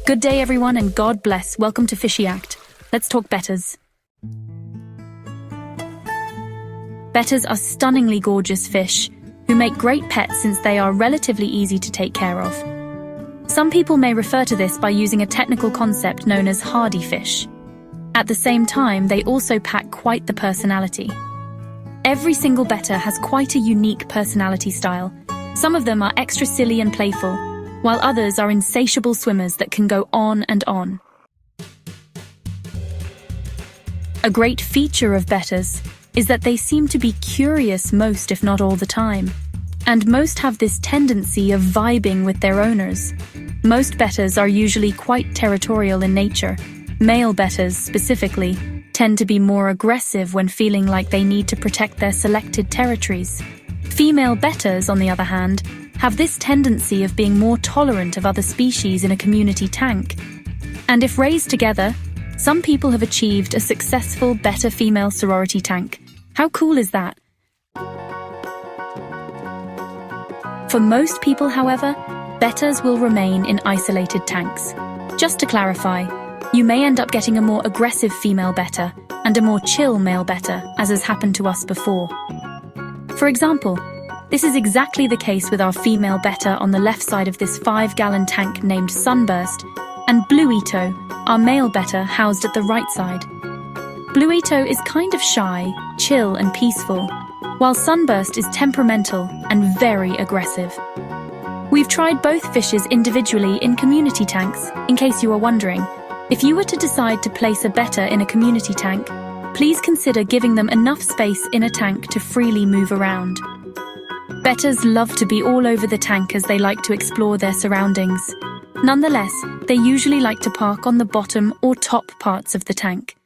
Good day, everyone, and God bless. Welcome to Fishy Act. Let's talk bettas. Bettas are stunningly gorgeous fish who make great pets since they are relatively easy to take care of. Some people may refer to this by using a technical concept known as hardy fish. At the same time, they also pack quite the personality. Every single betta has quite a unique personality style. Some of them are extra silly and playful, while others are insatiable swimmers that can go on and on. A great feature of bettas is that they seem to be curious most, if not all the time. And most have this tendency of vibing with their owners. Most bettas are usually quite territorial in nature. Male bettas, specifically, tend to be more aggressive when feeling like they need to protect their selected territories. Female bettas, on the other hand, have this tendency of being more tolerant of other species in a community tank. And if raised together, some people have achieved a successful betta-female sorority tank. How cool is that? For most people, however, bettas will remain in isolated tanks. Just to clarify, you may end up getting a more aggressive female betta and a more chill male betta, as has happened to us before. For example, this is exactly the case with our female betta on the left side of this 5-gallon tank named Sunburst, and Blue Ito, our male betta, housed at the right side. Blue Ito is kind of shy, chill and peaceful, while Sunburst is temperamental and very aggressive. We've tried both fishes individually in community tanks, in case you are wondering. If you were to decide to place a betta in a community tank, please consider giving them enough space in a tank to freely move around. Bettas love to be all over the tank as they like to explore their surroundings. Nonetheless, they usually like to park on the bottom or top parts of the tank.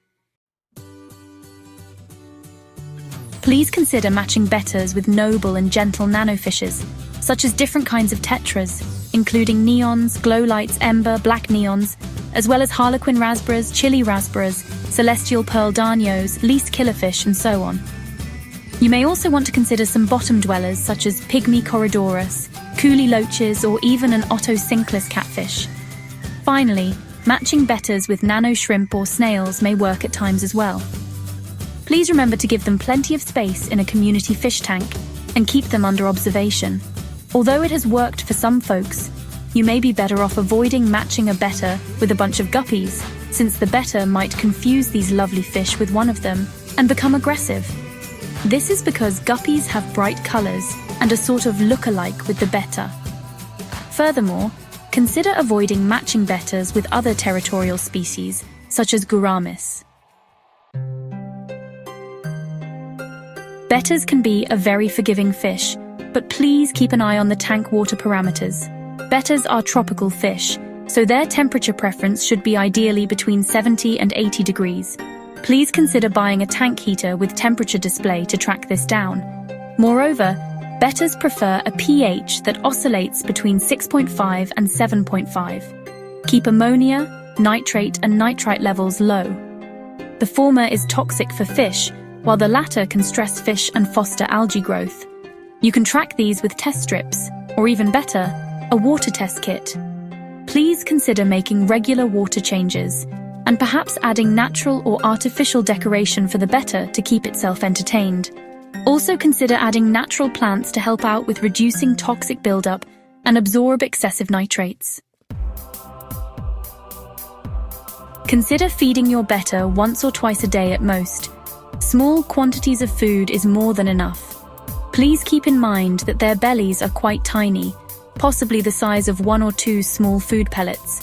Please consider matching bettas with noble and gentle nanofishes, such as different kinds of tetras, including neons, glow lights, ember, black neons, as well as harlequin rasboras, chili rasboras, celestial pearl darnios, least killifish, and so on. You may also want to consider some bottom dwellers such as pygmy corridorus, coolie loaches, or even an ottocynclis catfish. Finally, matching bettas with nano shrimp or snails may work at times as well. Please remember to give them plenty of space in a community fish tank and keep them under observation. Although it has worked for some folks, you may be better off avoiding matching a betta with a bunch of guppies, since the betta might confuse these lovely fish with one of them and become aggressive. This is because guppies have bright colors and a sort of look-alike with the betta. Furthermore, consider avoiding matching bettas with other territorial species, such as gouramis. Bettas can be a very forgiving fish, but please keep an eye on the tank water parameters. Bettas are tropical fish, so their temperature preference should be ideally between 70 and 80 degrees. Please consider buying a tank heater with temperature display to track this down. Moreover, bettas prefer a pH that oscillates between 6.5 and 7.5. Keep ammonia, nitrate, and nitrite levels low. The former is toxic for fish, while the latter can stress fish and foster algae growth. You can track these with test strips, or even better, a water test kit. Please consider making regular water changes, and perhaps adding natural or artificial decoration for the betta to keep itself entertained. Also consider adding natural plants to help out with reducing toxic buildup and absorb excessive nitrates. Consider feeding your betta once or twice a day at most. Small quantities of food is more than enough. Please keep in mind that their bellies are quite tiny, possibly the size of 1 or 2 small food pellets.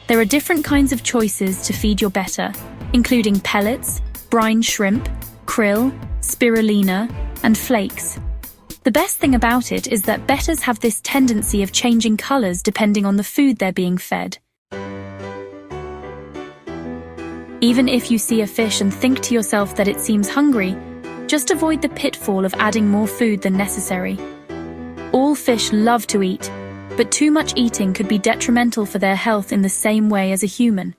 There are different kinds of choices to feed your betta, including pellets, brine shrimp, krill, spirulina, and flakes. The best thing about it is that bettas have this tendency of changing colors depending on the food they're being fed. Even if you see a fish and think to yourself that it seems hungry, just avoid the pitfall of adding more food than necessary. All fish love to eat, but too much eating could be detrimental for their health in the same way as a human.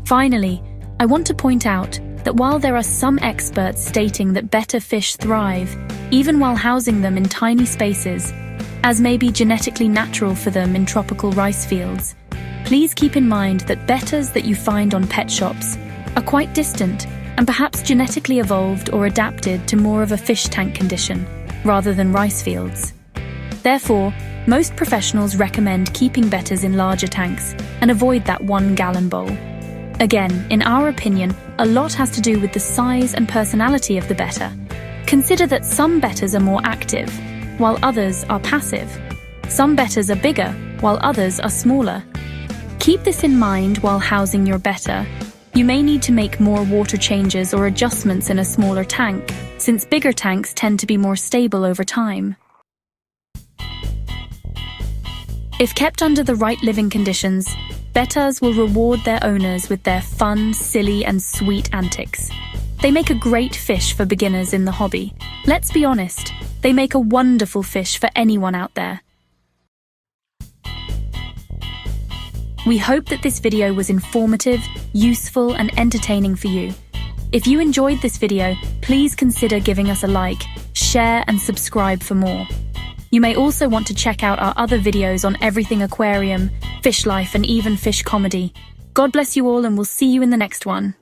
Finally, I want to point out that while there are some experts stating that betta fish thrive, even while housing them in tiny spaces, as may be genetically natural for them in tropical rice fields. Please keep in mind that bettas that you find on pet shops are quite distant and perhaps genetically evolved or adapted to more of a fish tank condition, rather than rice fields. Therefore, most professionals recommend keeping bettas in larger tanks and avoid that 1-gallon bowl. Again, in our opinion, a lot has to do with the size and personality of the betta. Consider that some bettas are more active, while others are passive. Some bettas are bigger, while others are smaller. Keep this in mind while housing your betta. You may need to make more water changes or adjustments in a smaller tank, since bigger tanks tend to be more stable over time. If kept under the right living conditions, bettas will reward their owners with their fun, silly, and sweet antics. They make a great fish for beginners in the hobby. Let's be honest, they make a wonderful fish for anyone out there. We hope that this video was informative, useful, and entertaining for you. If you enjoyed this video, please consider giving us a like, share, and subscribe for more. You may also want to check out our other videos on everything aquarium, fish life, and even fish comedy. God bless you all, and we'll see you in the next one.